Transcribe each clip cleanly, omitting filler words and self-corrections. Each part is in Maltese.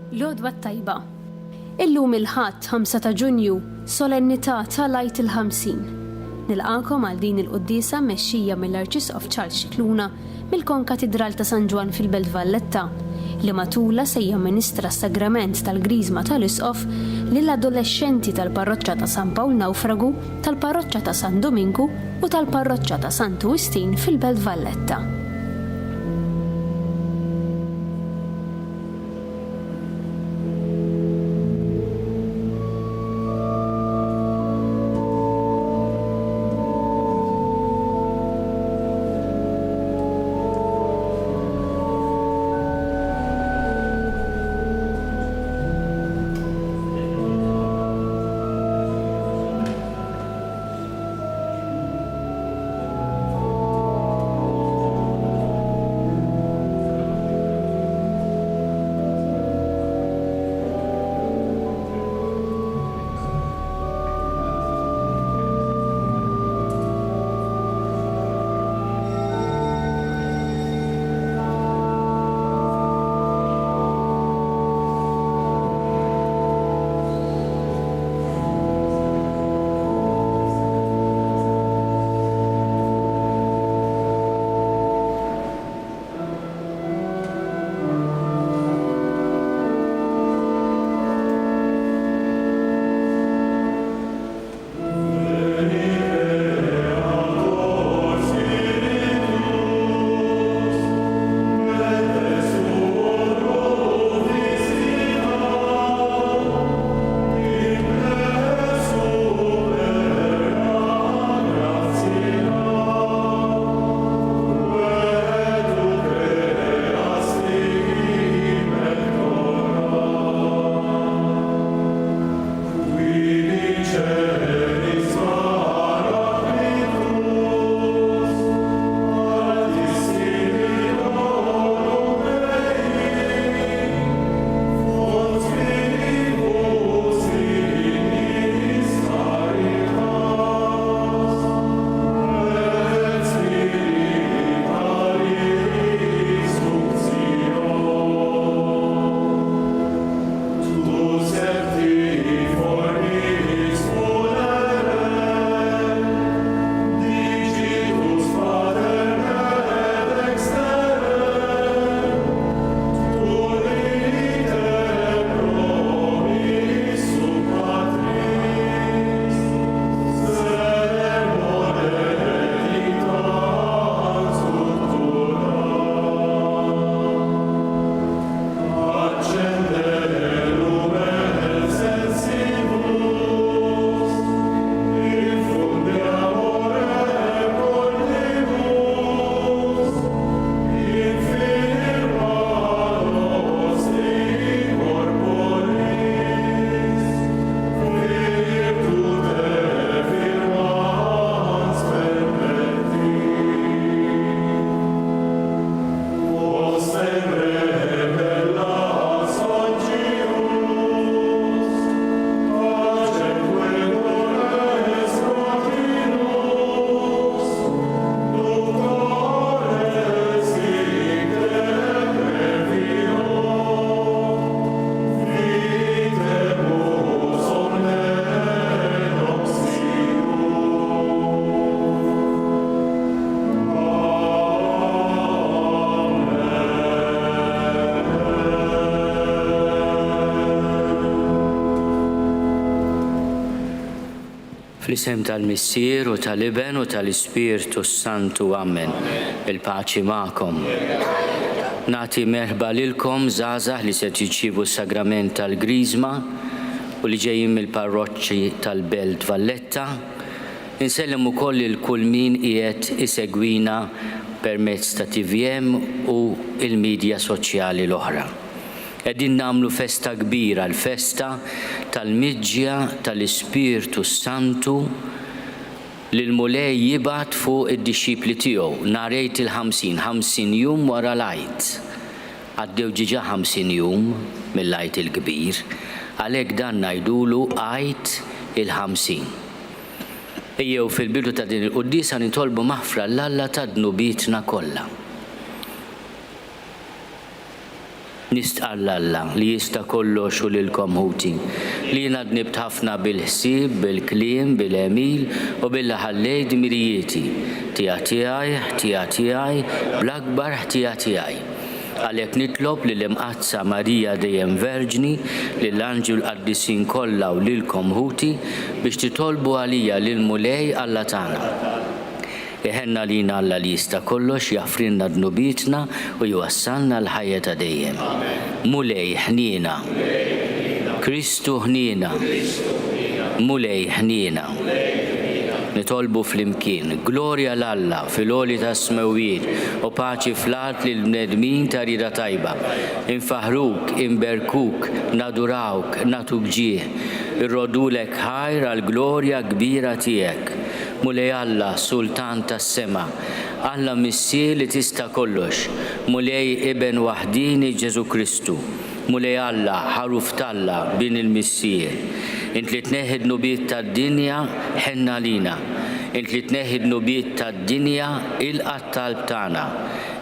L-għodwa tajba. Illum il-ħadd 5 ta' Ġunju, solennità tal-Għid il-50. Nilqakom għal din il-qudiesa mexxija mill-Arċisqof Charles Scicluna mill-Konkatedral ta' San Ġwan fil-Belt Valletta, li matula se jamministra s-sagrament tal-Griżma tal-Isqof lill-adolexxenti tal-Parroċċa ta' San Pawl Nawfragu, tal-Parroċċa ta' San Domingu u tal-Parroċċa ta' Santu Wistin fil-Belt Valletta. Fl-isem tal-Missier u tal-Iben u tal-Ispirtu Santu, Amen. Il-paċi magħkom. Nagħti merħba lilkom żgħażagħ li se tirċievu s-sagrament tal-Griżma u li ġejjin mill-parroċċi tal-Belt Valletta. Insellem ukoll il kull min qiegħed isegwina permezz ta' TVM u il-midja soċjali l-oħra. Qegħdin nagħmlu festa kbira, l-festa tal-miġġja tal-Ispirtu Santu li l-mulej jibgħat fuq id-dixxipli tiegħu nhar il-50, 50 jum wara l-Għid. Għaddew ġiġa 50 jum mill-Għid il-kbir, għalhekk dan ngħidulu Għid il-50. Ejjew fil-bidu ta' din il-qudiesa nitolbu maħfra l-Alla ta' dnubietna kollha. Nistqallalla li jista' kollox u lilkom ħuti, li jiena dnibt ħafna bil-ħsieb, bil-kliem, bil-emil u bil-ħallej dmirijieti, tiegħi, bl-akbar ħtija tiegħi. Għalhekk nitlob lill-imqazza Marija dejjem Verġni, lill-anġi l-qaddisin kollha u lilkom ħuti biex titolbu għalija lil Mulej Alla tagħna. Iħenna lina Alla li jista' kollox jaffrinna dnubietna u jwassalna l-ħajja ta' dejjem. Mulej ħniena, Kristu ħniena, Mulej ħniena. Nitolbu flimkien, glorja l-Alla fil-għoli ta' smewwiet u paċi fl-art lil bnedmin ta' rida tajba. Infaħruk, inberkuk, nadurawk, natuk ġieħ, irrodulek ħajr għal glorja kbira tiegħek. Mulej Alla, Sultan tas-sema, Alla Missier li tista' kollox, Mulej Iben waħdini Ġesu Kristu, Mulej Alla, ħaruf talla bin il-Missier. Int li tneħħid nubiet tad-dinja ħenna lina, int li tneħħid nubiet tad-dinja ilqat talb tagħna,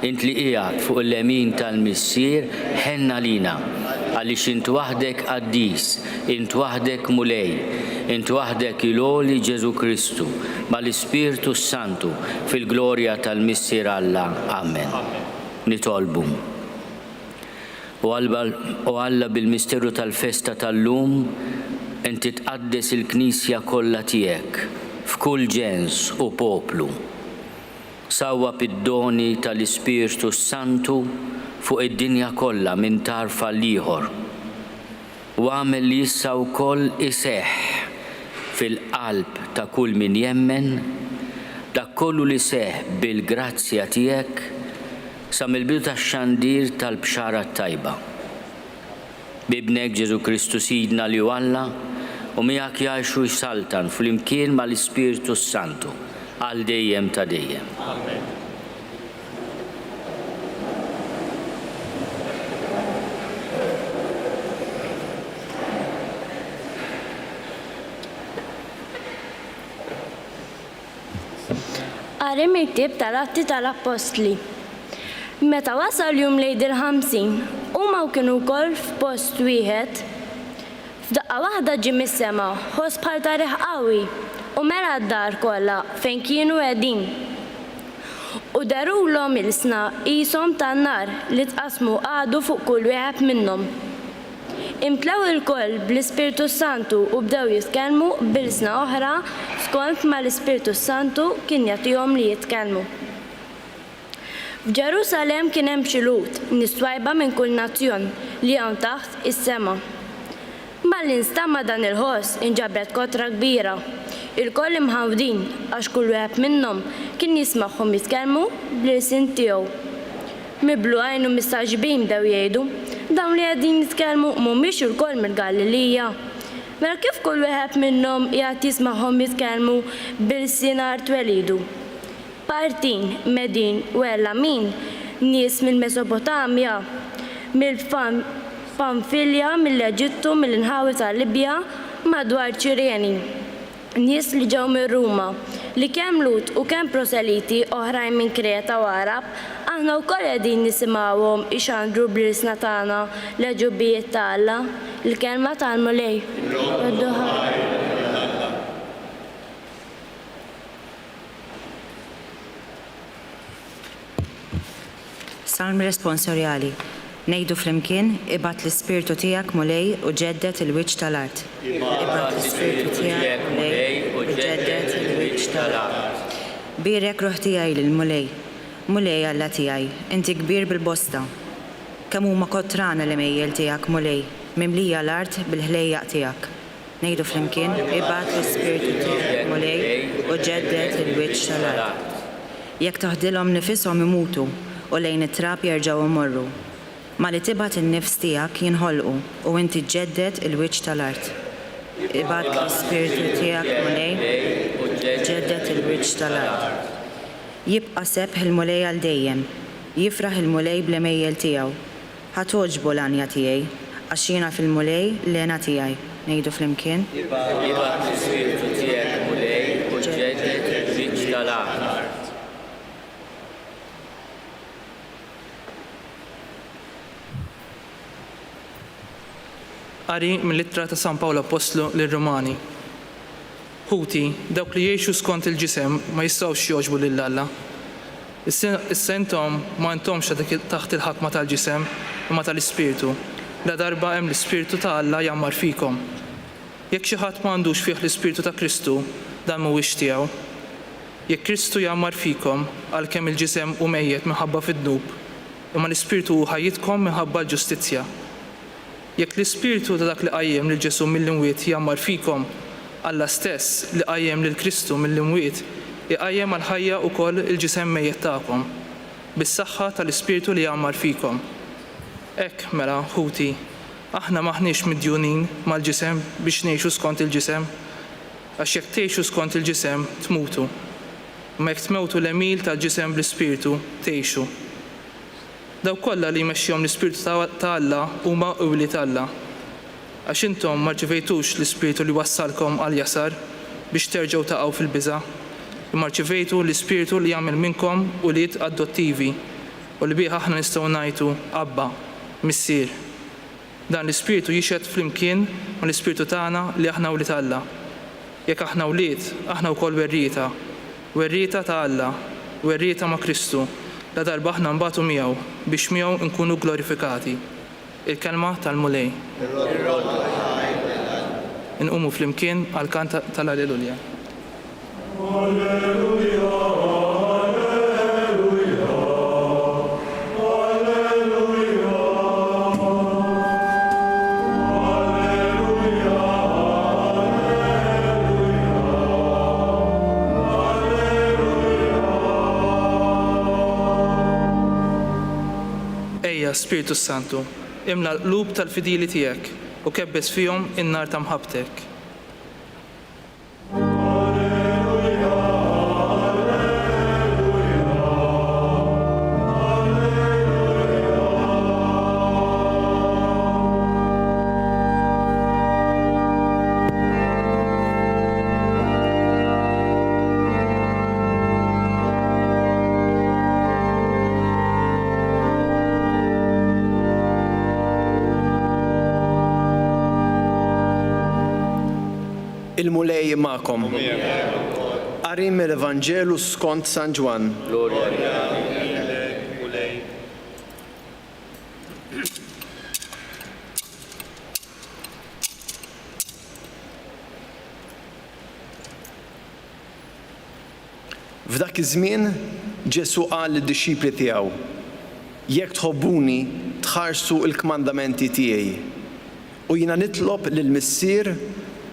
int li qiegħed fuq il-lemin tal-Missier ħenna lina, għaliex int waħdek qaddis, int waħdek Mulej, int waħdek il-għoli Ġesu Kristu, mal-Ispirtu Santu fil-glorja tal-Missier Alla. Amen. Nitolbu. U Alla bil-misteru tal-festa tal-lum, inti tqaddes il-Knisja kollha tiegħek f'kull ġens u poplu. Sawwa bid-doni tal-Ispirtu Santu fuq id-dinja kollha minn tarfa l-ieħor. U għamel li issa wkoll iseħħ fil-qalb ta' kull min jemmen, dak kollu li seħ bil-grazzja tiegħek sa mill-bidu tax-xandir tal-bxara tajba. Bibnek Ġesu Kristu Sidna li Alla u miegħek jgħixu jsaltan flimkien mal-Ispirtu Santu għal dejjem ta' dejjem. Amen. Qari miktib tal-Atti tal-Apostli. Meta wasal jum lejl il-50, huma kienu wkoll f'post wieħed, f'daqqa waħda ġie mis-sema ħoss bħal tariħ qawwi u mela d-dar kollha fejn kienu qegħdin. U darulhom il-sna qishom tan-nar li tqasmu għadu fuq kull wieħed minnhom. Imtlew il-koll bl-Ispirtu Santu u bdew jitkellmu bil-sna oħra skont ma l-Ispirtu Santu kien jagħtihom li jitkellmu. F'Ġerusalem kien hemm xi lut nistwajba minn kull nazzjon li hawn taħt is-sema. Mal-instamma dan il-ħoss inġabret kotra kbira. Il-koll imħawdin għax kull wieħed minnhom kien jismagħhom jitkellmu bl-lisin tiegħu. Miblu għajnu mistaġbin bdew jgħidu, dawn li qegħdin jitkellmu mhumiex il-koll mill-Galilija. Mela kif kull wieħed minnhom qiegħed jismagħhom jitkellmu bil-sinar twelidu. Partin, Medin u Elamin, nies mill-Mesopotamja, mill-Pamfilja, mill-Eġittu, mill-inħawi tal-Libja, madwar Ċireni. Nies li ġew minn Ruma, li kemm Lut u kemm proseliti oħrajn minn Kreta u Arab, aħna wkoll qegħdin nisimgħuhom ixandru bl-isna tagħna l-ġubbijiet ta' Alla, il-kelma tal-Mulej. Salm responsorjali. Nejdu flimkien, ibat l-Ispirtu tiegħek Mulej u ġeddet il-wiċċ tal-art. Ibat l-Ispirtu tiegħek Mulej u ġeddet il-wiċċ tal-art. Birek ruħ tiegħi lil-Mulej. Mulej Alla tiegħi, inti kbir bil-bosta. Kemm huma kotrana l-imejjel tiegħek Mulej, mimlija l-art bil-ħlejjaq tiegħek. Nejdu flimkien, ibat l-Ispirtu tiegħek Mulej u ġeddet il-wiċċ tal-art. Jekk taħdilhom nifishom imutu u lejn it-trab jerġgħu imorru. Ma li tibat il-nifs tiegħek jinħolqu u inti ġeddet il-wiċċ tal-art. Ibad l-Ispirtu tiegħek Mulej u ġeddet il-wiċċ tal-art. Jibqa' sebħ il-Mulej għal dejjem, jifraħ il-Mulej bl-imejjel tiegħu. Ħatoġbu l-anja tiegħi, għax jiena fil-Mulej l-għena tiegħi. Ngħidu flimkien. Ibad l-Ispirtu tiegħek Mulej u ġeddet il-wiċċ tal-art. Qari mill-ittra ta' San Pawlo Apostlu lir-Rumani. Ħuti, dawk li jgħixu skont il-ġisem ma jistgħux jogħġbu lil Alla. Issa intom ma intomx taħt il-ħakma tal-ġisem imma tal-Ispirtu. La darba hemm l-Ispirtu ta' Alla jammar fikom. Jekk xi ħadd m'għandux fih l-Ispirtu ta' Kristu, dan mhuwiex tiegħu. Jekk Kristu jammar fikom għalkemm il-ġisem hu mejjed minħabba fid-dnub, imma l-Ispirtu hu ħajjitkom minħabba l-ġustizzja. Jekk l-Ispirtu ta' dak li qajjem lil Ġesu mill-imwiet jammar fikom, Alla stess li qajjem lil Kristu mill-imwiet iqajjem għal-ħajja wkoll il-ġisem mejjed tagħkom, bis-saħħa tal-Ispirtu li jammar fikom. Hekk mela ħuti, aħna maħniex midjunin mal-ġisem biex ngħixu skont il-ġisem, għax jekk tgħixu skont il-ġisem tmutu. Ma jekk tmewtu l-emil tal-ġisem bl-Ispirtu tgħixu. Daw kollha li jmexxihom l-Ispirtu ta' Alla huma ewlied Alla. Għax intom ma rċevejtux l-Ispirtu li wassalkom għal jasar biex terġgħu taqgħu fil-biża'. Imma rċevejtu l-Ispirtu li jagħmel minnkom ulied adottivi u li bih aħna nistgħu ngħidu Abba, Missier. Dan l-Ispirtu jixhed flimkien ma' l-Ispirtu tagħna li aħna ulied Alla. Jekk aħna ulied, aħna wkoll werrieta ta' Alla, werrieta ma' Kristu, la darba aħna nbagħtu miegħu biex miegħu nkunu glorifikati. Il-kelma tal-mulej. Inqumu flimkien għal kant tal-Alleluja. Ejja, Spiritu Santu, imla l-qlub tal-fidili tiegħek u kebbes fihom in-nar ta' mħabbtek. Il-mulej ma'kom. Qari mill-Evanġelu skont San Ġwan. F'dak iż-żmien Ġesu qal lid-dixxipli tiegħu: Jekk tħobbuni tħarsu l-kmandamenti tiegħi u jiena nitlob lill-Missier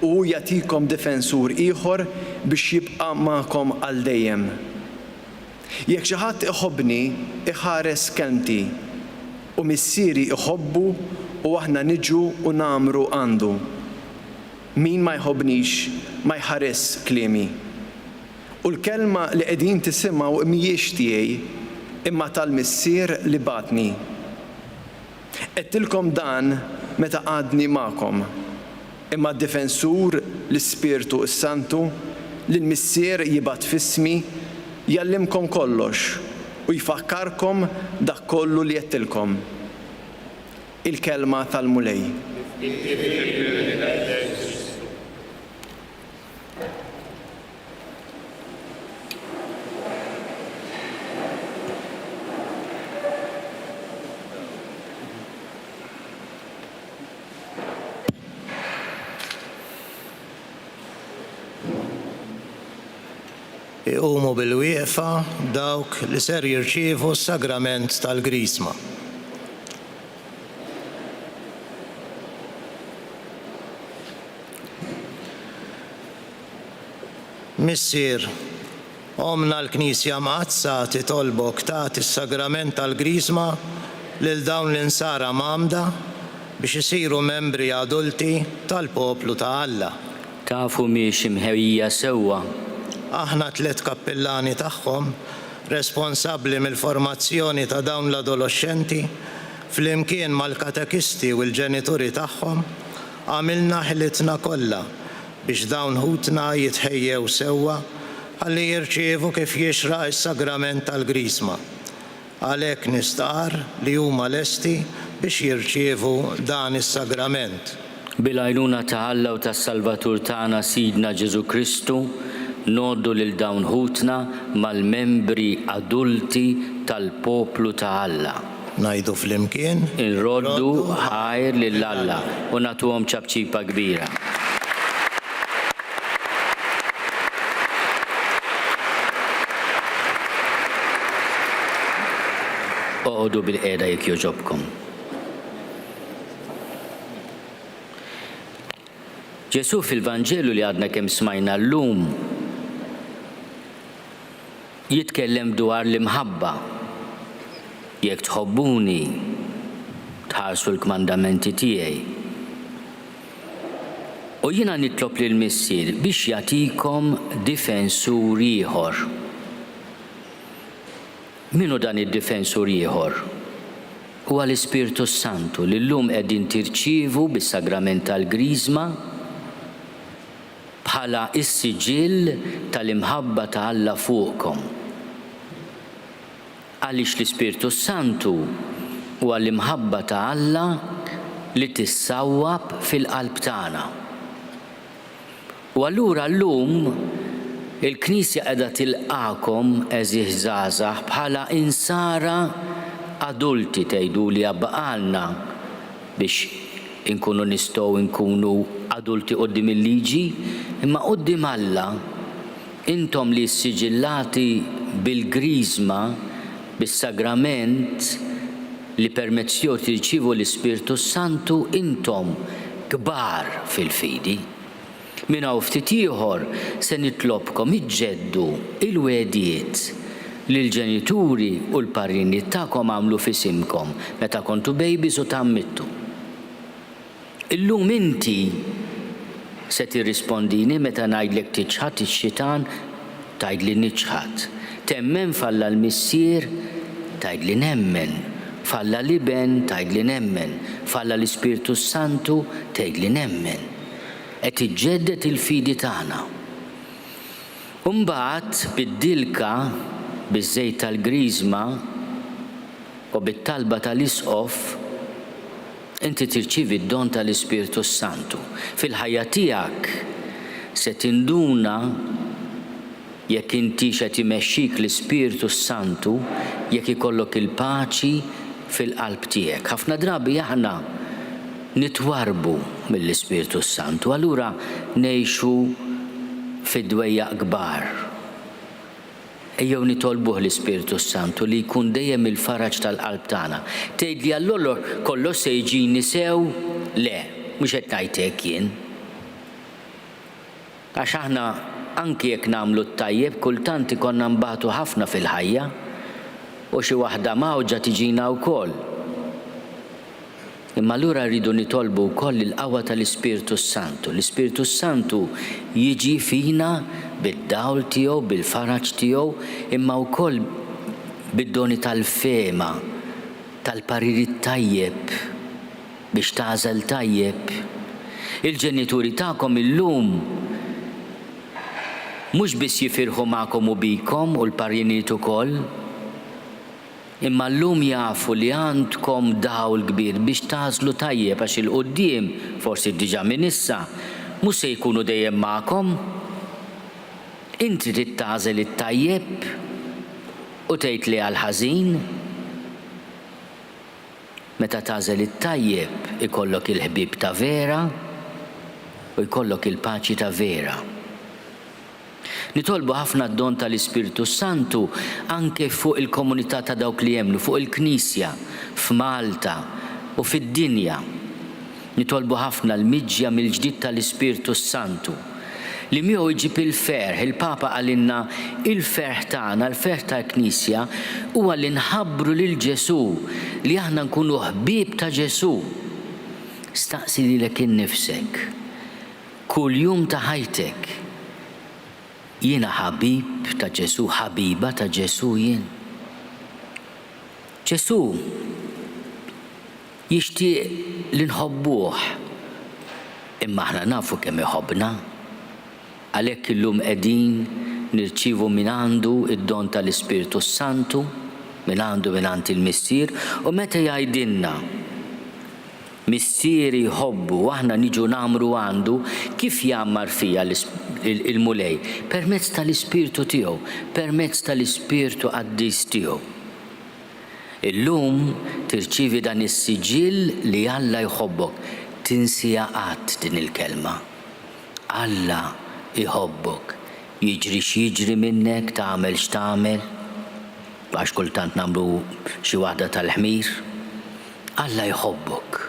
u jagħtikom difensur ieħor biex jibqa' magħkom għal dejjem. Jekk xi ħadd iħobbni iħares kelmti u missieri iħobbu u aħna niġu u nagħmru għandu. Min ma jħobbnix ma jħares kliemi. U l-kelma li qegħdin tisimgħu mhijiex tiegħi imma tal-Missier li batni. Qedtilkom dan meta għadni magħkom. Imma d-difensur l-Ispirtu s-Santu li l-Missier jibgħat f'ismi jallimkom kollox u jfakkarkom dak kollu li qedtilkom. Il-kelma tal-mulej. Iqumu bil-wieqfa dawk li ser jirċievu s-sagrament tal-Grisma. Missier, omna l-Knisja maqazza titolbok tagħti s-sagrament tal-Grisma lil dawn l-insara mamda biex isiru membri adulti tal-poplu ta' Alla. Tafu miex imħejja sewwa. Aħna 3 kappellani tagħhom responsabbli mill-formazzjoni ta' dawn l-adolescenti flimkien mal-katekisti u l-ġenituri tagħhom għamilna ħilitna kollha biex dawn ħutna jitħejjew sewwa ħalli jirċievu kif jixraq is-sagrament tal-Grisma. Għalhekk nistaqar li huma lesti biex jirċievu dan is-sagrament. Bil-għajnuna ta' Alla u tas-Salvatur tagħna Sidna Ġesu Kristu, noddu lil dawn ħutna mal-membri adulti tal-poplu ta' Alla. Najdu flimkien. Inroddu ħajr lil Alla u nagħtuhom ċabċipa kbira. Oqgħodu bil-qiegħda jekk jogħġobkom. Ġesu fil-Vanġelu li għadna kemm smajna llum jitkellem dwar l-imħabba. Jekk tħobbuni tħarsu l-kmandamenti tiegħi. U jiena nitlob lil missier biex jagħtikom difensur ieħor. Minu dan id-difensur ieħor? Huwa l-Ispirtu Santu li llum qegħdin tirċievu bis-sagrament tal-Griżma bħala is-siġill tal-imħabba ta' Alla fuqkom. Għaliex l-Ispirtu Santu huwa l-imħabba ta' Alla li tissawwab fil-qalb tagħna. U allura llum il-Knisja qiegħda tilqakom eżih żgħażagħ bħala insara adulti tgħiduli baqalna biex inkunu nistgħu nkunu adulti quddiem il-liġi, imma quddiem Alla intom li s-siġillati bil-Griżma bis-sagrament li permezz jew tirċievu l-Ispirtu Santu intom kbar fil-fidi. Min hawn ftit ieħor se nitlobkom iġġeddu il-wedijiet li l-ġenituri u l-parrini tagħkom għamlu f'isimkom meta kontu babies u tammittu. Illum inti se tirrispondini meta ngħidlek tiċħad ix-xitan tgħidli niċħad. Temmen falla l-missier tgħidli nemmen. Falla l-iben tgħidli nemmen. Falla l-Ispirtu Santu tgħidli nemmen. Qed iġġedded il-fidi tagħna. Imbagħad bid-dilka biż-żejt tal-Griżma u bit-talba tal-isqof inti tirċievi d-don tal-Ispirtu Santu. Fil-ħajja tiegħek se tinduna jekk inti qed imexxik l-Ispirtu Santu jekk ikollok il-paċi fil-qalb tiegħek. Ħafna drabi aħna nitwarbu mill-Ispirtu Santu, allura ngħixu fid-dwejja kbar. Ejjew nitolbuh l-Ispirtu Santu li jkun dejjem il-faraġ tal-qalb tagħna. Tgħidli allura kollox se jiġini sew? Le, mhux qed ngħid hekk jien. Għax aħna anki jekk nagħmlu t-tajjeb kultant ikollna nbagħtu ħafna fil-ħajja u xi waħda mawġa tiġina wkoll. Imma allura rridu nitolbu wkoll il-qawwa tal-Ispirtu Santu. L-Ispirtu Santu jiġi fina bid-dawl tiegħu, bil-faraġ tiegħu, imma wkoll bid-doni tal-fema, tal-pariri tajjeb biex tażel tajjeb. Il-ġenituri tagħkom illum mhux biss jifirħu magħkom u bikom u l-parjiniet ukoll, imma llum jafu li għandkom dawl kbir biex tażlu tajjeb għax il-qudiem forsi diġà minn issa mhux se jkunu dejjem magħkom. Inti trid tażel it-tajjeb u tgħid li għall-ħażin. Meta tażel it-tajjeb ikollok il-ħbieb ta' vera u jkollok il-paċi ta' vera. Nitolbu ħafna d-don tal-Ispirtu Santu anke fuq il-komunità ta' dawk li jemnu, fuq il-Knisja, f'Malta u fid-dinja. Nitolbu ħafna l-miġġja mill-ġdid tal-Ispirtu Santu li miegħu jġib il-ferħ. Il-Papa għalinna il-ferħ tagħna, il-ferħ tal-Knisja huwa li nħabbru lil Ġesu, li aħna nkunu ħbieb ta' Ġesu. Staqsi lilek innifsek kuljum ta' ħajtek. Jiena ħabib ta' Ġesu, ħabiba ta' Ġesu jien. Ġesu jixtieq li nħobbuh, imma aħna nafu kemm iħobbna. Għalhekk illum qegħdin nirċievu minn għandu id-don tal-Ispirtu Santu, minn għandu il-missier, u meta jgħidilna missieri jħobbu, aħna niġu namru għandu kif jammar fija il-mulej, permezz tal-Ispirtu tiegħu, permezz tal-Ispirtu Qaddis tiegħu. Illum tirċivi dan is-siġill li Alla jħobbok, tinsija qatt din il-kelma. Alla jħobbok, jiġri x'jiġri minnek, tagħmel x'tagħmel, għax kultant nagħmlu xi waħda tal-ħmir. Alla jħobbok,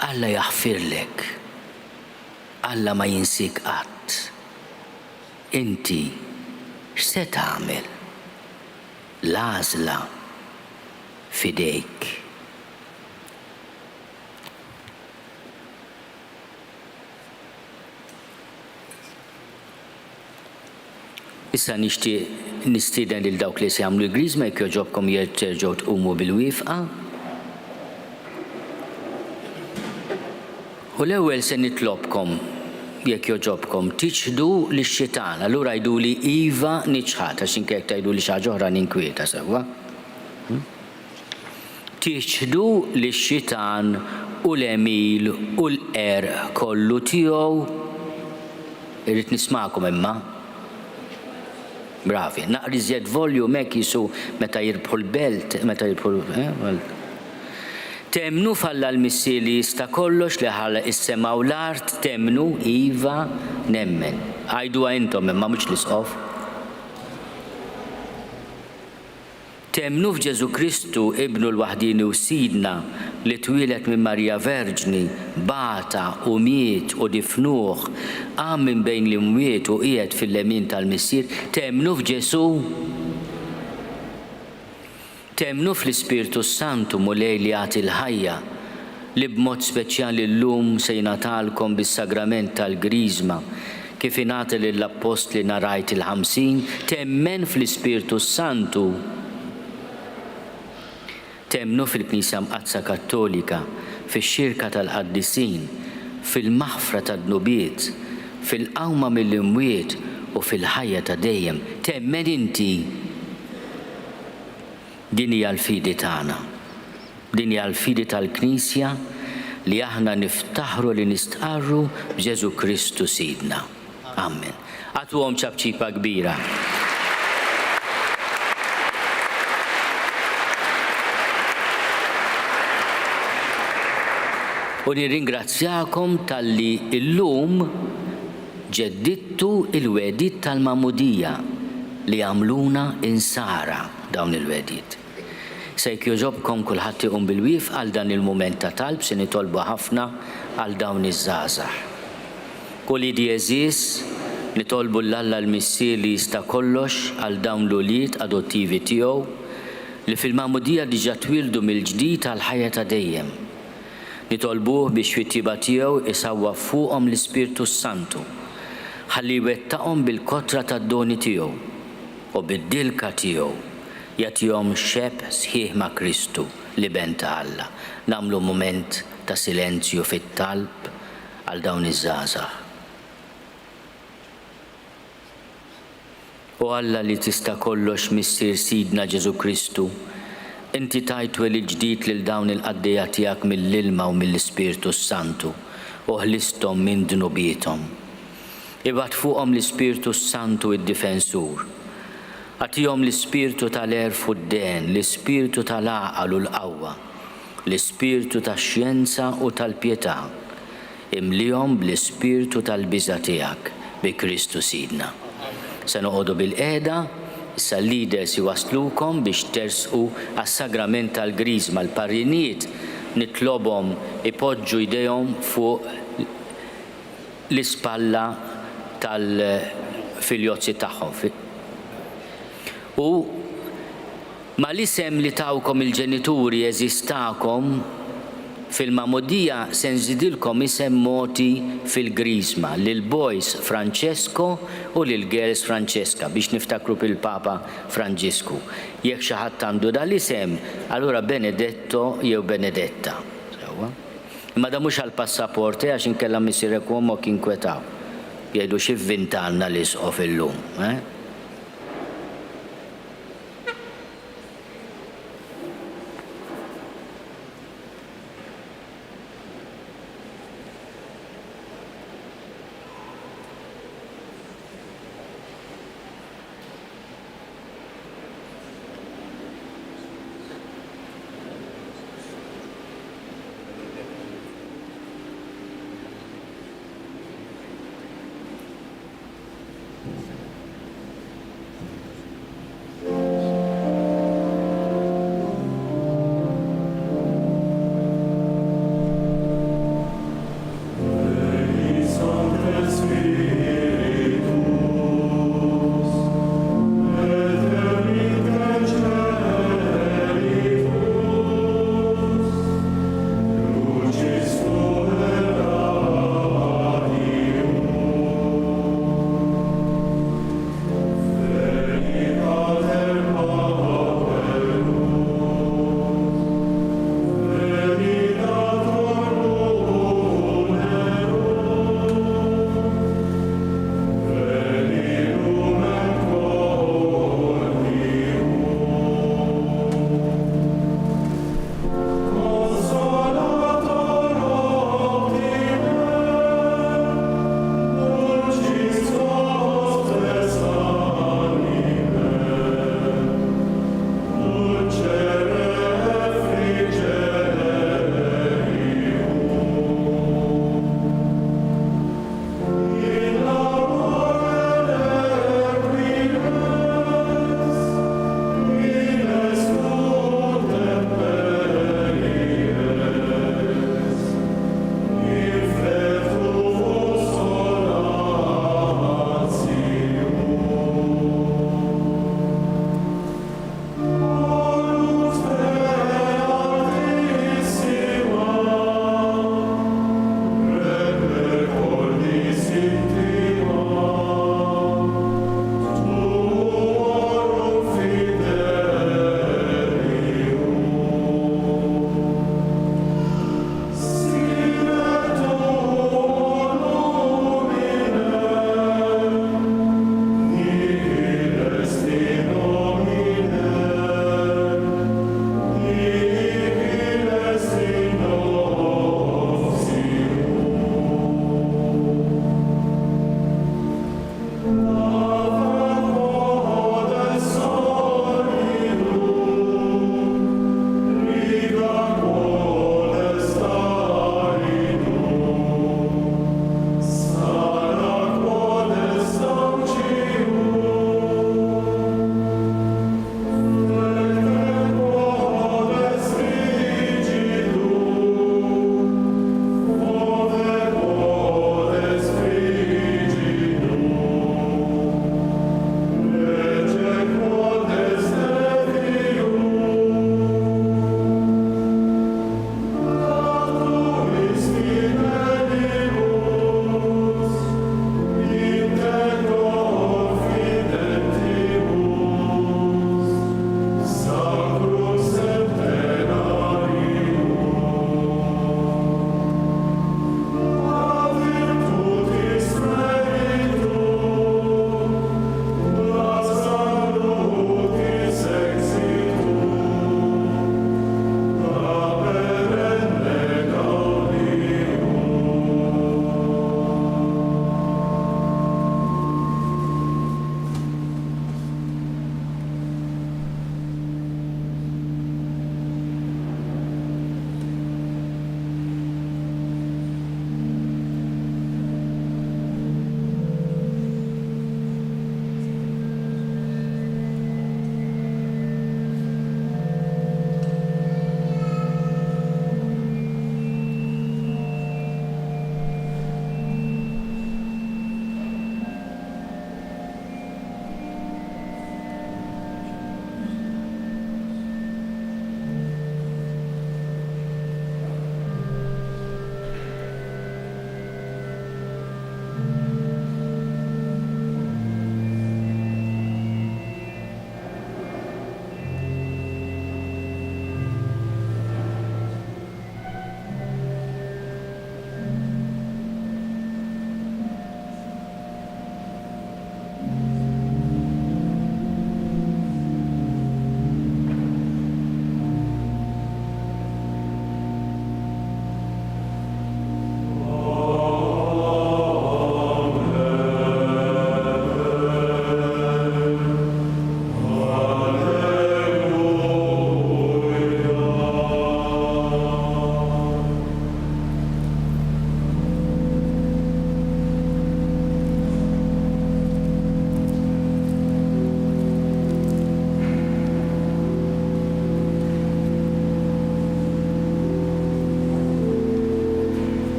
Alla jaħfirlek, Alla ma jinsik qatt. Inti x'se tagħmel? L-għażla fidejk. Issa nixtieq nistieden lil dawk li se jagħmlu l-griżma jekk jogħġobkom jerġgħu tqumu bil-wieqfa. U l-ewwel se nitlobkom jekk joġobkom tiċħdu lix-xitan, allura jgħiduli iva niċħat għax inkek tgħiduli xi ħaġa oħra ninkwieta sewwa. Tiċħdu lix-xitan u l-emil u l-qerq kollu tiegħu. Irrid nismakom imma. Bravi, naqri żjed voljum hekk jisu meta jirbħu l-belt, meta jirbħu Temnu falla l-missieri jista' kollox li ħalla is-sema u l-art, temnu iva nemmen. Għajdu intom imma mhux l-isqof. Temnu f'Ġesu Kristu ibnu l-waħdini u sidna li twilet minn Marja Verġni, bata u miet u difnuh, qam minn bejn l-imwiet u qiegħed fil-lemin tal-missier, temnu f'Ġesu. Temnu fl-Ispirtu Santu mulej li għati l-ħajja li b'mod speċjali llum se jingħatalkom bis-sagrament tal-griżma kif ingħata lill-apostli narajt il-50, temmen fl-Ispirtu Santu. Temnu fil-Knisja Mqazza Kattolika, fix-xirka tal-qaddisin, fil-maħfra tad-dnubiet, fil-qawma mill-imwiet u fil-ħajja ta' dejjem. Temmen inti. Din hija l-fidi tagħna. Din hija l-fidi tal-Knisja li aħna niftaħru li nistqarru b'Ġesu Kristu Sidna. Amen. Għatuhom ċabċipa kbira. U nirringrazzjakom tal-li illum ġeddittu il-wedit tal-Mamudija li għamluna insara dawn il-wedit. Se jogħġobkom kulħadd iqum bil-wieqf għal dan il-mument ta' talb se nitolbu ħafna għal dawn iż-żgħażagħ. Kull eżis nitolbu l-Alla l-missier li jista' kollox għal dawn l-ulied adottivi tiegħu li fil-Mamudija diġà twildu mill-ġdid għal ħajja ta' dejjem. Nitolbuh biex fit-tiba tiegħu isawwa fuqhom l-Ispirtu Santu ħalli jwettaqhom bil-kotra tad-doni tiegħu u bid-dilka tiegħu jagħtihom xeb sħiħ ma' Kristu li ben ta' Alla. Nagħmlu mument ta' silenzju fit-talb għal dawn iż-żgħażagħ. U Alla li tista' kollox missier Sidna Ġesu Kristu, inti tajt wel il-ġdid lil dawn il-qaddejja tiegħek mill-ilma u mill-Ispirtu Santu u ħlisthom minn dnubietom. Ibgħat fuqhom l-Ispirtu Santu id-difensur. Għatihom l-Ispirtu tal-erf u d-den, l-Ispirtu tal-għaqal u l-qawwa, l-Ispirtu tax-xjenza u tal-pjetà. Imlihom bl-Ispirtu tal-biża' tiegħek bi Kristu Sidna. Se noqogħdu bil-qiegħda, issa l-leaders iwasslukom biex tersqu għas-sagrament tal-griżma. L-parrinijiet nitlobhom ipoġġu jdejhom fuq l-ispalla tal-filjozzi tagħhom. U ma l-isem li tawkom il-ġenituri eżistakom fil-Mamudija se nżidilkom isem moti fil-griżma lil boys Francesco u lil girls Francesca biex niftakru bil-Papa Franġisku. Jekk xi ħadd għandu dal-isem, allura Benedetto jew Benedetta. Imma da mhux għall-passaporti għax inkella missierek u ommok inkwetaw. Jgħidu xi vvintanna l-isqof illum.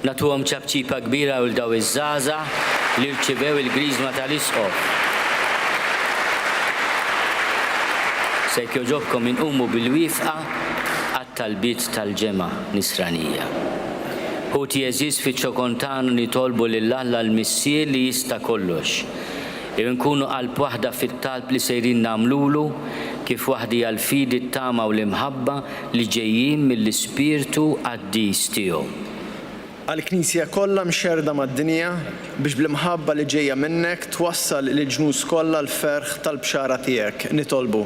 Natuhom ċabċipa kbira u l-daw iż-żaza li rċivew il-grizma tal-isqof. Se jogħġobkom inqumu bil-wifqa għat-talbiet tal-ġema nisranija. Ħuti jeżis fiċ-ċokontan nitolbu lill-Alla l-missier li jista' kollox. Nkunu qalb waħda fit-talb li sejrin nagħmlulu kif waħdi għal-fidi t-tama u l-imħabba li ġejjin mill-ispirtu għaddis tiegħu. Għal-Knisja kollha mxerda mad-dinja biex bl-imħabba li ġejja minnek twassal lill-ġnus kollha l-ferħ tal-bxara tiegħek nitolbu.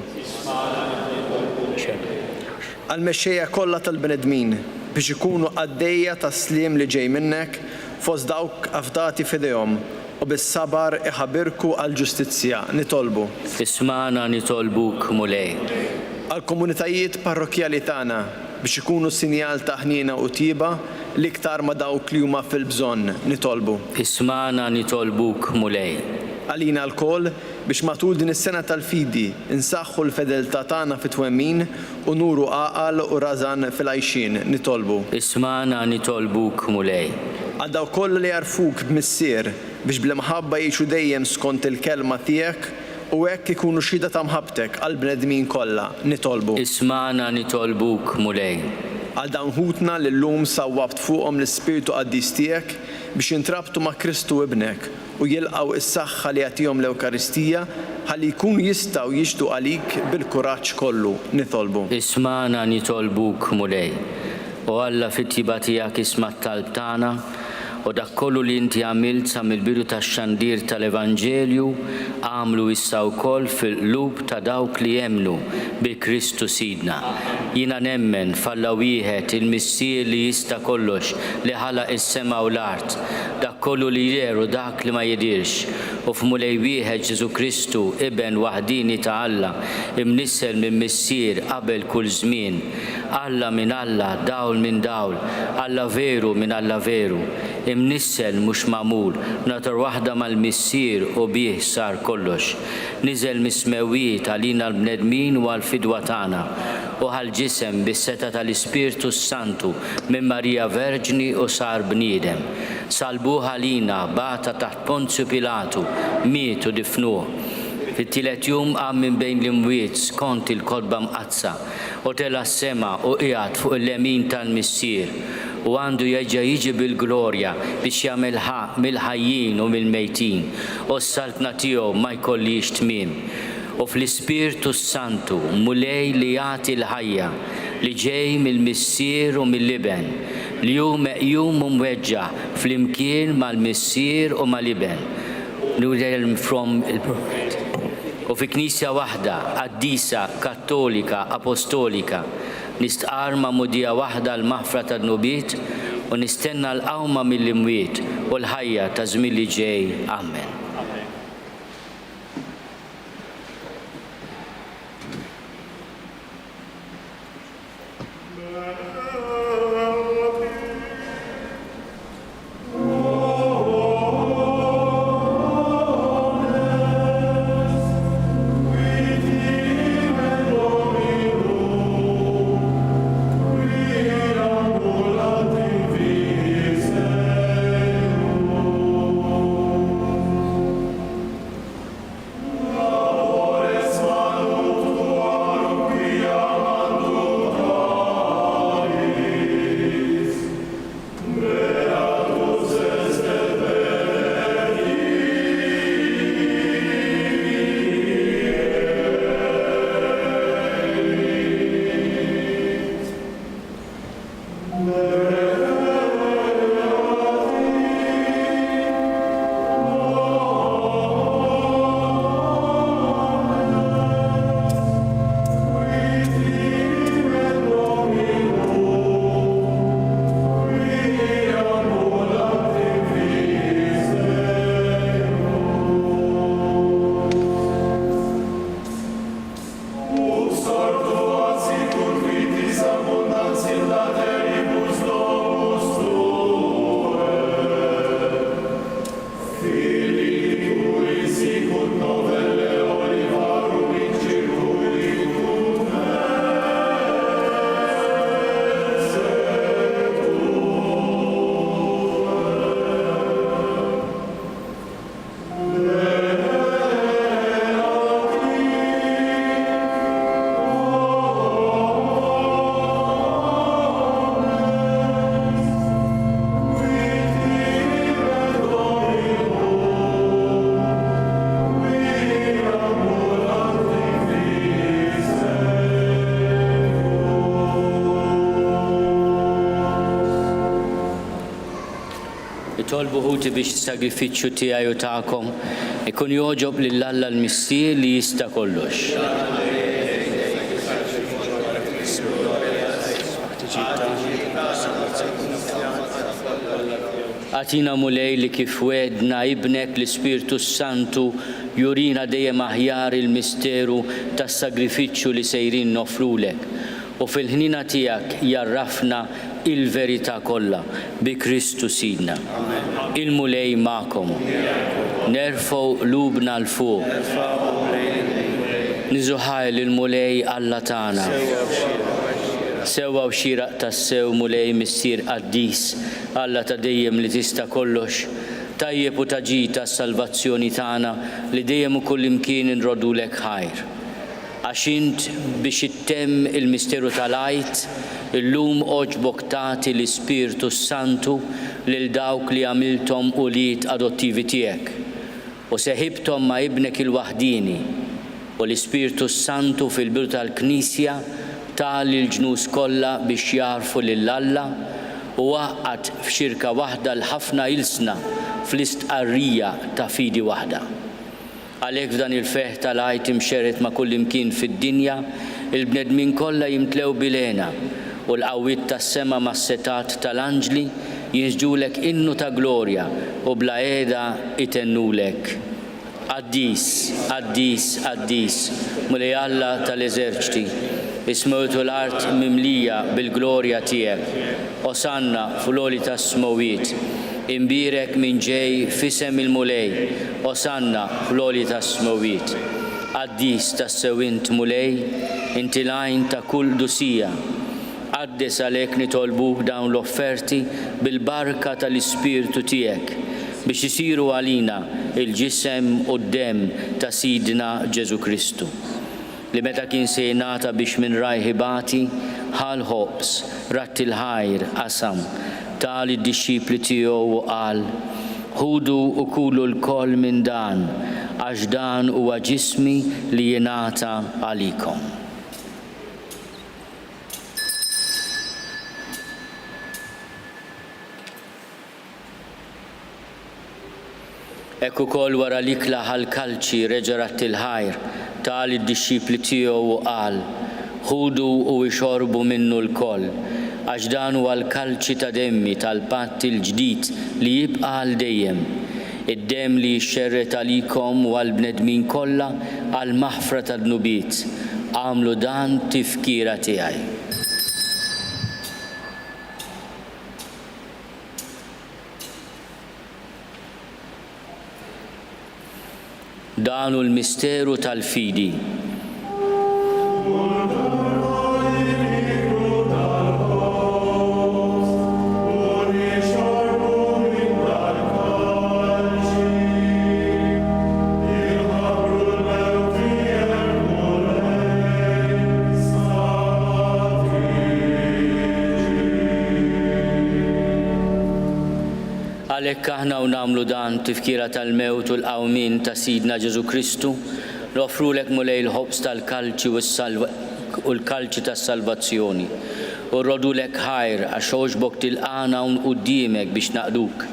Għal-mexxejja kollha tal-bnedmin biex ikunu għaddejja tas-sliem li ġej minnek fost dawk afdati f'idejhom u bis-sabar iħabirku għall-ġustizzja nitolbu. Ismana nitolbuk mulej. Għal-komunitajiet parrokjali tagħna biex ikunu sinjal ta' ħniena u tiba l-iktar ma dawk li huma fil-bżonn nitolbu. Ismana nitolbuk mulej. Għalina l-koll biex matul din is-sena tal-fidi insaħħu l-fedeltà tagħna fit-twemmin u nuru għaqal u rażan fil-għajxin nitolbu. Ismana nitolbuk mulej. Għal dawk kollha li jarfuk b'missier biex bl-imħabba jgħixu dejjem skont il-kelma tiegħek u hekk ikunu xhieda ta' mħabbtek għall bnedmin kollha nitolbu. Ismana nitolbuk mulej. Għal dawn ħutna li llum sawwabt fuqhom l-Ispirtu Qaddis tiegħek biex jintrabtu ma' Kristu ibnek u jilqgħu is-saħħa li jagħtihom l-Ewkaristija ħalli jkunu jistgħu jixtu għalik bil-kuraġġ kollu nitolbu. Ismana nitolbuk mulej. U Alla fit-tiba tiegħek isma' t-talb tagħna u dak kollu li inti għamilt sa mill-bidu tax-xandir tal-Evanġelju għamlu issa wkoll fil-qlub ta' dawk li jemmnu bi Kristu Sidna. Jiena nemmen f'Alla wieħed il-missier li jista' kollox li ħalaq is-sema u l-art, dak kollu li jidher u dak li ma jidirx, u f'mulej wieħed Ġesu Kristu iben waħdini ta' Alla, imnissel minn missier qabel kull żmien, Alla minn Alla, dawl minn dawl, Alla veru minn Alla veru, imnissel mhux magħmul, natur waħda mal-missier u bih sar kollox. Niżel mismewiet għalina l-bnedmin u għall-fidwa tagħna u għall-ġisem bis-seta tal-Ispirtu Santu minn Marija Verġni u sar bniedem. Salbuh għalina bata taħt Ponzju Pilatu, miet u difnuh. Fit-tielet jum qam minn bejn l-imwiet skont il-kodba mqazza u tela s-sema u qiegħed fuq il-lemin tal-missier u għandu jerġa' jiġi bil-glorja biex jagħmel ħaq mill-ħajjin u mill-mejtin u s-saltna tiegħu ma jkollix tmiem. U fl-Ispirtu Santu mulej li jagħti l-ħajja li ġej mill-missier u mill-liben li hu meqjum u mweġġa' flimkien mal-missier u mal-liben. U fi Knisja waħda, qaddisa, kattolika, apostolika, nistqar ma' mudija waħda l-maħfra tan-nubiet u nistenna l-qawma mill-imwiet u l-ħajja ta' żmien li ġej. Amen. Itolbu ħuti biex is-sagrifiċċju tiegħi u tagħkom ikun joġob lill-Alla l-Missier li jista' kollox. Għatina mulej li kif wedna ibnek l-Ispirtu Santu jurina dejjem aħjar il-misteru tas-sagrifiċċju li sejrin nofrulek u fil-ħnina tiegħek jarrafna il-verità kollha bi Kristu Sidna. Il-mulej magħkom. Nerfgħu lubna l fuq. Niżuħajl il-mulej Alla tagħna. Sewwa u xieraq tas-sew mulej missier qaddis Alla ta' dejjem li tista' kollox. Tajjeb u taġi tas-salvazzjoni tagħna li dejjem u kullimkien inrodulek ħajr. Għax int biex ittemm il-misteru tal-għajt, illum oġbok tagħti l-Ispirtu Santu lil dawk li għamilthom ulied adottivi tiegħek u seħibthom ma' ibnek il-waħdini u l-Ispirtu Santu fil-biru tal-Knisja tali l-ġnus kollha biex jarfu lill-Alla u għaqqad f'xirka waħda l-ħafna ilsna fl-istqarrija ta' fidi waħda. Għalhekk f'dan il-feħ tal-għajt imxerret ma' kullimkien fid-dinja, il-bnedmin kollha jimtlew bilena u l-qawwiet tas-sema mas-setat tal-anġli jinżġulek innu ta' glorja u bla qiegħda itennulek. Qaddis, qaddis, qaddis, mulej Alla tal-eżerċti, ismewtu l-art mimlija bil-glorja tiegħek, osanna fl-għoli tas-smowiet. Imbirek minn ġej fisem il-mulej, osanna fl-għoli tas-smowiet. Qaddis tas-sewint mulej, inti lajn ta' kull dusija. Qaddes għalhekk nitolbuk dawn l-offerti bil-barka tal-Ispirtu tiegħek biex isiru għalina il-ġisem u d-dem ta' Sidna Ġesu Kristu. Li meta kien se jingħata biex minn rajħibati ħal ħobs rat il-ħajr qasam tal id-disċipli tiegħu u qal: ħudu u kulu l-koll minn dan għax dan huwa ġismi li jingħata għalikom. Ekk ukoll wara l-ikla ħal-kalċi reġa' rat il-ħajr tal id-disċipli tiegħu u qal: ħudu u ixorbu minnu l-koll għax dan huwa l-kalċi ta' demmi tal-patt il-ġdid li jibqa' għal dejjem. Id-demm li jxerret għalikom u għall-bnedmin kollha għal maħfra tad-nubiet. Għamlu dan tifkira tiegħi. Dan hu l-misteru tal-fidi. Għalhekk aħna u nagħmlu dan tifkira tal-mewt u l-qawmin ta' Sidna Ġesu Kristu, nofrulek mulej il-ħobs tal-kalċi u l-kalċi tas-salvazzjoni u rrodulek ħajr għax għoġbok tilqana hawn quddiemek biex naqduk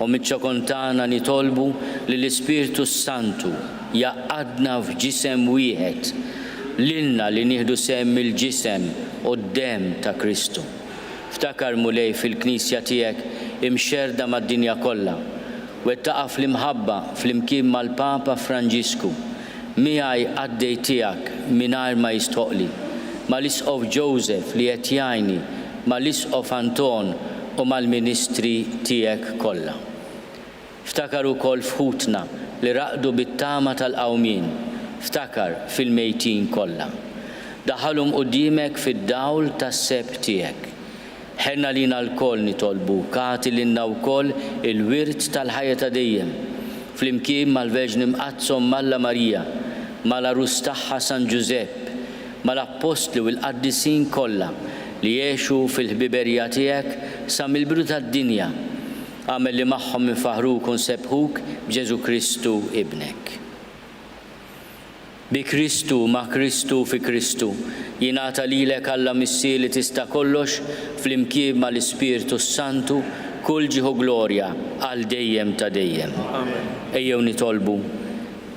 u miċ-ċokontana nitolbu li l-Ispirtu Santu jaqqadna f'ġisem wieħed lilna li nieħdu sehem mill-ġisem u d-demm ta' Kristu. Ftakar mulej fil-Knisja tiegħek imxerda mad-dinja kollha u ttaqa' fl-imħabba flimkien mal-Papa Franġisku miegħi għaddej tiegħek mingħajr ma jistħoqli, mal-Isqof Joseph li qed jgħinni, mal-Isqof Anton u mal-Ministri tiegħek kollha. Ftakar ukoll f'ħutna li raqdu bit-tama tal-qawmien, ftakar fil-mejtin kollha. Daħalhom quddiemek fid-dawl tas-seb tiegħek. Ħenna lina l-koll nitolbu, kati lilna wkoll il-wirt tal-ħajja ta' dejjem, flimkien mal-Verġni Mqazzom Malla Marija, mal-Arus tagħha San Giuseppe, mal-Apostli u l-Qaddisin kollha li jgħixu fil-ħbiberija tiegħek sa mill-bidu tad-dinja. Għamel li magħhom infaħruk u nsebħuk b'Ġesu Kristu ibnek. Bi Kristu, ma' Kristu, fi Kristu, jingħata lilek Alla Missier li tista' kollox flimkien mal-Ispirtu Santu il-kull ġieħu glorja għal dejjem ta' dejjem. Ejjew nitolbu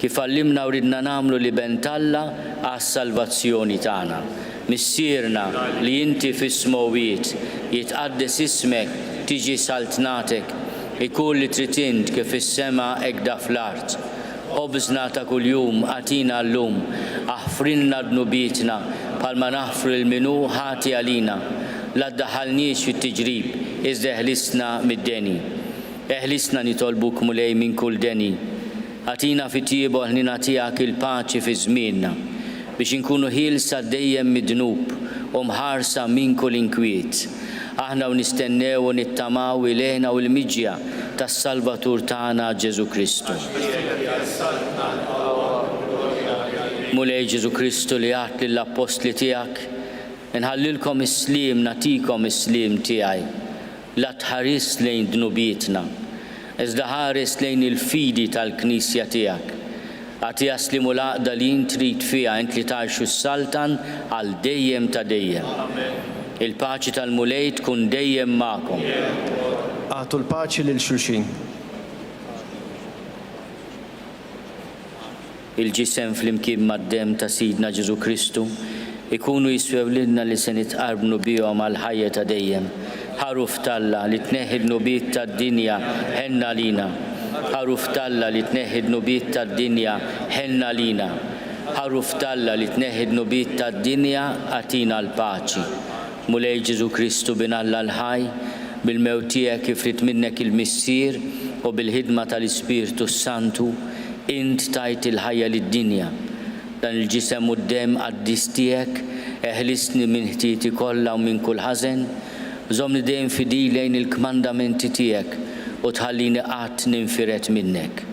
kif għallimna u ridna nagħmlu li bentalla għas-salvazzjoni tagħna. Missierna li inti fis-smowiet jitqaddes ismek tiġi saltnatek ikun li trid int kif is-sema hekk da fl-art. Obżna ta' kuljum għatina llum aħfrilna dnubietna bħalma naħfru l-minu ħati għalina. La ddaħħalniex fit-tiġrib iżda eħlisna mid-deni. Eħlisna nitolbuk mulej minn kull deni. Għatina fit-tiebu ħnina tiegħek il-paċi fi żmienna biex inkunu ħielsa dejjem mid-dnub u mħarsa minn kull inkwiet. Aħna u nistennew u nittamaw ilejna u l-miġja tas-Salvatur tagħna Ġesu Kristu. Mulej Ġesu Kristu li għat lill-apostli tiegħek inħallilkom is-slim natikom is-slim tiegħi. La tħares lejn dnubietna, iżda ħares lejn il-fidi tal-Knisja tiegħek. Għati jaslimu l-għaqda li intrid fija int li tarxu s-saltan għal dejjem ta' dejjem. Il-paċi tal-mulej tkun dejjem magħkom. Għatu l-paċi lil xulxin. Il-ġisem fl-imkien mad-dem ta' Sidna Ġesu Kristu ikunu jiswew lilna li se nitqarbnu bihom għal ħajja ta' dejjem. Ħaruf talla li tneħħi d-nubiet tad-dinja ħenna lina. Ħaruf talla li tneħħi d-nubiet tad-dinja ħenna lina. Ħaruf talla li tneħħi d-nubiet tad-dinja għatina l-paċi. Mulej Ġesu Kristu bin Alla l-ħaj, bil-mewt tiegħek kif rid minnek il-missier u bil-ħidma tal-Ispirtu Santu, int tajt il-ħajja lid-dinja. Dan il-ġisem u d-dem qaddis tiegħek, eħlisni minn ħtieti kollha u minn kull ħażen, żomni dejjem fidi lejn il-kmandamenti tiegħek u tħallini qatt ninfiret minnek.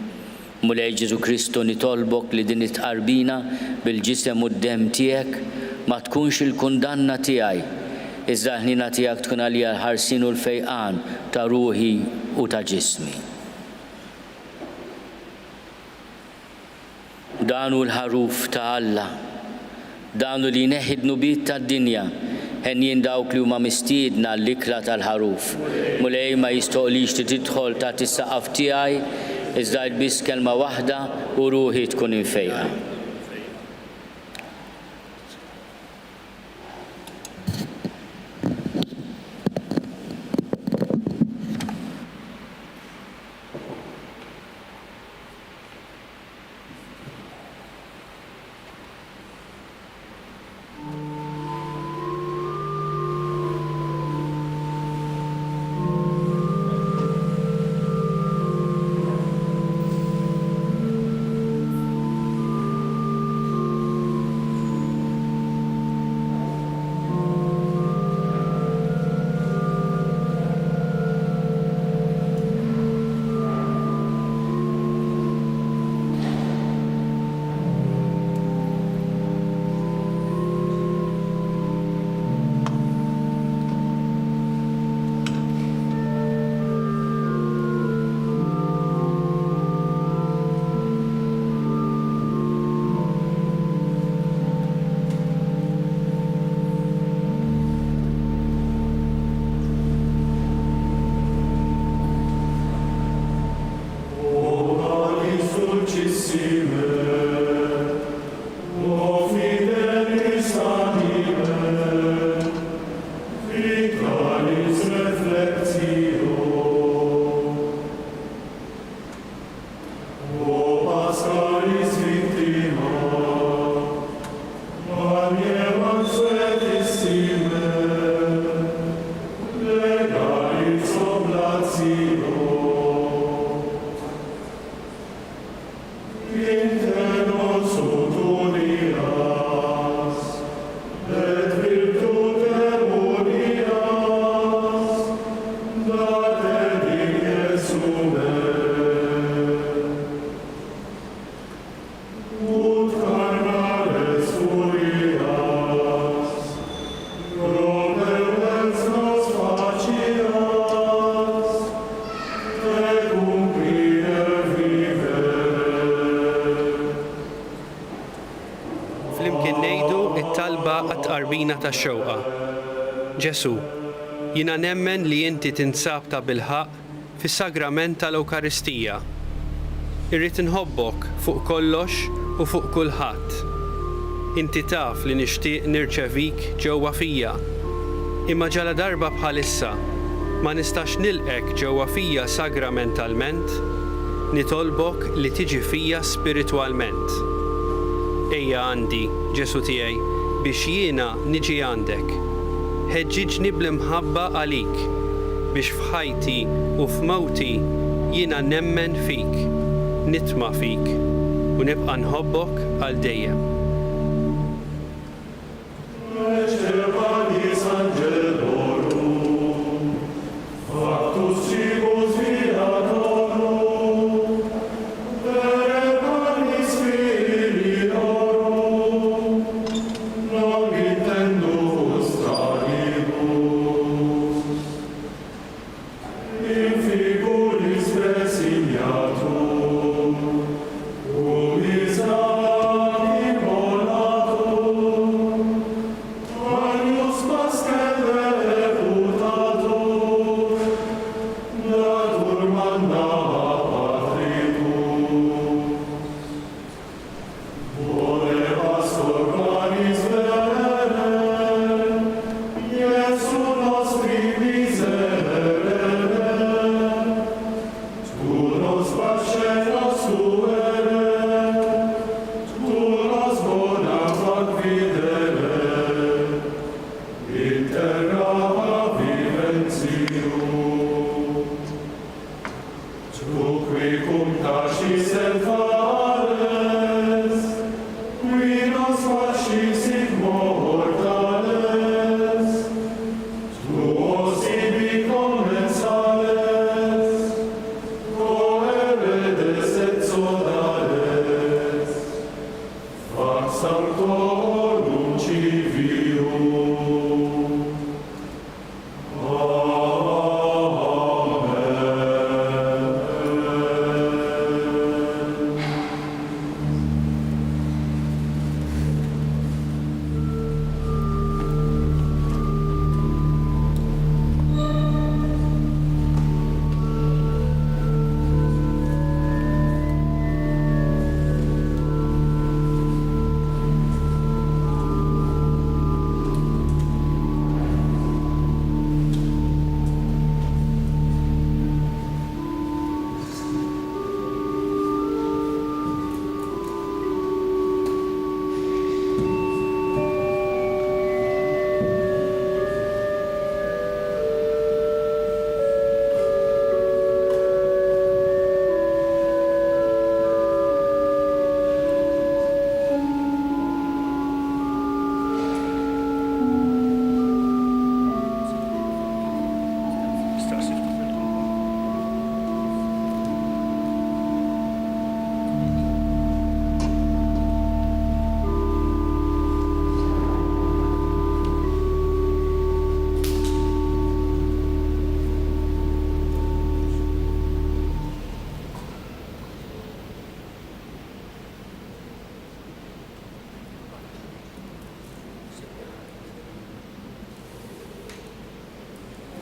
Mulej Ġesu Kristu nitolbok li din it-tqarbina bil-ġisem u d-dem tiegħek ma tkunx il-kundanna tiegħi, iżda ħnina tiegħek tkun għalija l-ħarsin u l-fejqan ta' ruħi u ta' ġismi. Danu l-ħaruf ta' Alla, danu li neħid nubiet tad-dinja, ħen dawk li huma mistiedna l-ikla tal-ħaruf. Mulej ma jistoqlix li tidħol ta' tissaqaf tiegħi, iżda biss kelma waħda u ruħi tkun infejqa. Flimkien ngħidu t-talba għat-tqarbina tax-xewqa. Ġesu, Jiena nemmen li inti tinsab ta' bilħaq fis-sagrament tal-Ewkaristija. Irrid inħobbok fuq kollox u fuq kulħadd. Inti taf li nixtieq nirċevik ġewwa fija. Imma ġala darba bħalissa ma nistax nilqek ġewwa fija sagramentalment, nitolbok li tiġi fija spiritwalment. Ejja għandi, Ġesu tiegħi, biex jiena niġi għandek. Ħeġġiġni bl-imħabba għalik, biex f'ħajti u f'mawti jiena nemmen fik, nitma' fik u nibqa' nħobbok għal dejjem.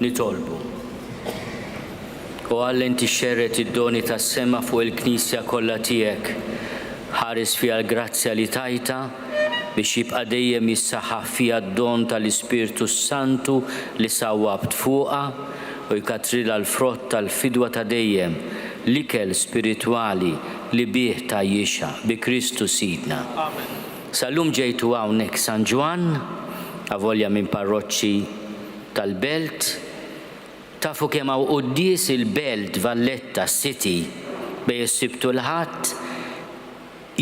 Nitolbu. U għall inti xerret id-doni tas-sema fuq il-Knisja kollha tiegħek, ħares fiha l-grazzja li tajta biex jibqa' dejjem jissaħħaħ fiha d-don tal-Ispirtu Santu li sawwabt fuqha u jkatrilha l-frott tal-fidwa ta' dejjem, l-ikel spiritwali li bih tajjixha bi Kristu Sidna. Sal-lum ġejtu hawnhekk San Ġwan, avolja minn parroċċi tal-Belt, tafu kemm hawn qudies il-Belt Valletta City bejn is-Sibtu l-Ħadd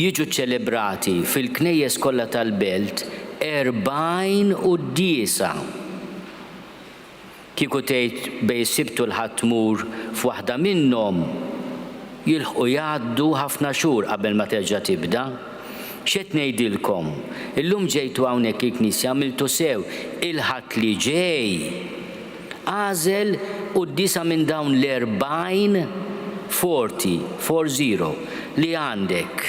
jiġu ċċelebrati fil-knejjes kollha tal-Belt 40 quddiesa. Kieku tgħid bejn is-Sibtu l-Ħadd tmur f'waħda minnhom jilħqu jgħaddu ħafna xhur qabel ma terġa' tibda. X'qed ngħidilkom? Illum ġejtu hawnhekk il-Knisja għamiltu sew il-ħadd li ġej għażel qudiesa minn dawn l-40 li għandek.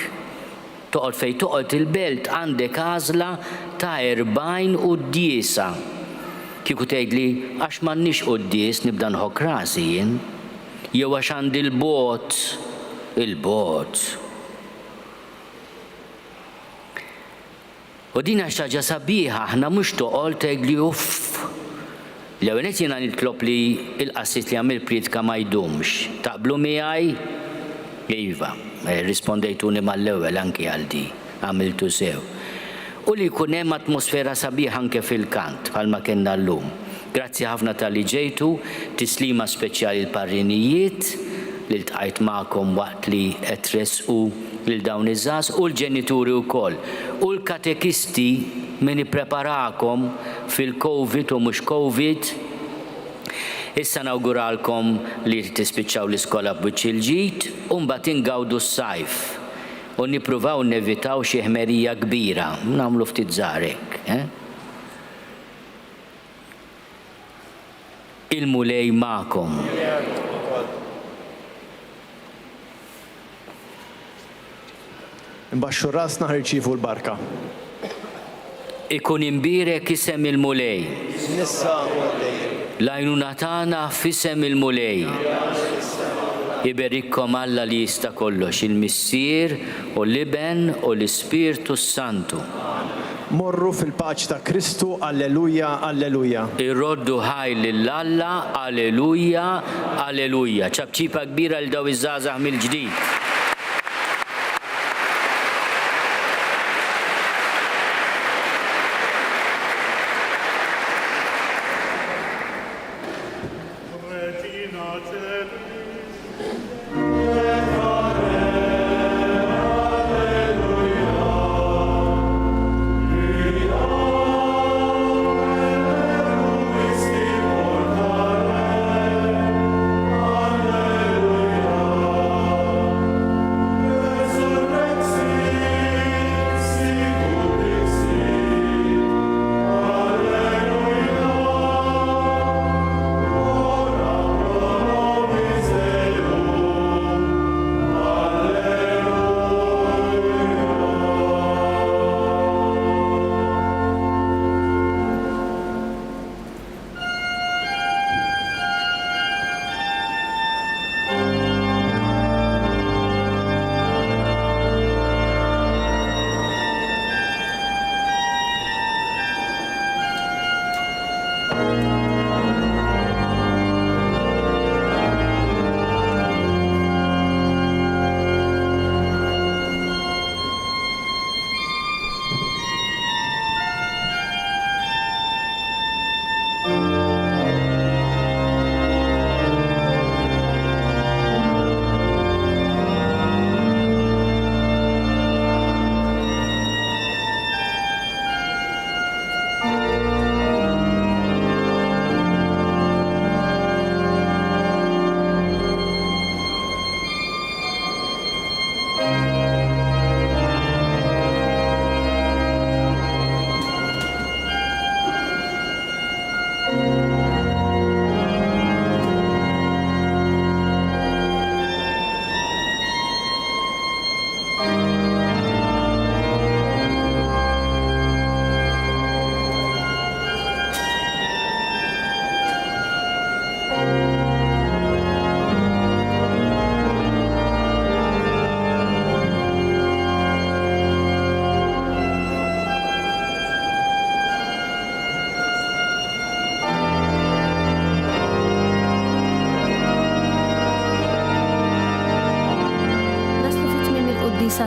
Toqgħod fejn toqgħod il-Belt għandek għażla ta' 40 quddiesa. Kieku tgħidli għax m'għandniex qudies nibda nħokk rasi jien, jew għax għandi il-bot. U din għax ħaġa sabiħa, aħna mhux toqgħod tgħidli uff. L-ewwel qed jiena nitlob li l-qassit li għamil priedka ma jdumx. Taqblu miegħi? Iva, rispondejtuni mal-ewwel anki għal di, għamiltu sew. U li jkun hemm atmosfera sabiħa anke fil-kant bħalma kellna llum. Grazzi ħafna tal-li ġejtu, tislima speċjali l-parrinijiet li ltqajt magħkom waqt li qed tresqu lil dawn iż-żgħażagħ u l-ġenituri wkoll. U l-katekisti min ippreparakom fil-COVID u mhux COVID. Issa nawguralkom li tispiċċaw l-iskola b'wiċċ il-ġid u mbagħad ingawdu s-sajf. U nippruvaw nevitaw xi ħmerija kbira, nagħmlu ftit żgħarek. Il-mulej magħkom. Imbaxxu rasna ħirċievu l-barka. Ikun imbirek isem il-mulej. Nissa L-għajnuna tagħna f'isem il-mulej. Iberikkom Alla li jista' kollox, il-Missier u l-Iben u l-Ispirtu Santu. morru fil-paċi ta' Kristu, alleluja, alleluja. Irroddu ħaj lill-Alla, alleluja, alleluja. ċabċipa kbira l-daw iż-żgħażagħ mill-ġdid.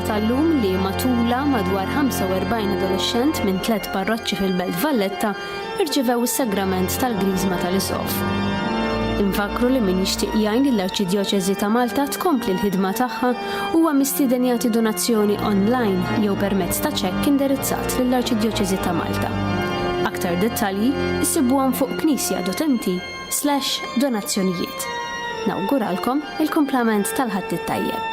Tal-lum li matula madwar 45 adolescent minn 3 parroċċi fil-Belt Valletta irċivew is-sagrament tal-Griżma tal-Isqof. Infakru li min jixtieq jgħin lill-Arċidjoċeżi ta' Malta tkompli l-ħidma tagħha huwa mistieden jagħti donazzjoni online jew permezz ta' ċekk indirizzat lill-Arċidjoċeżi ta' Malta. Aktar dettalji issibuhom fuq knisja.mt/donazzjonijiet. Nawguralkom il-kumplament tal-ħadd it-tajjeb.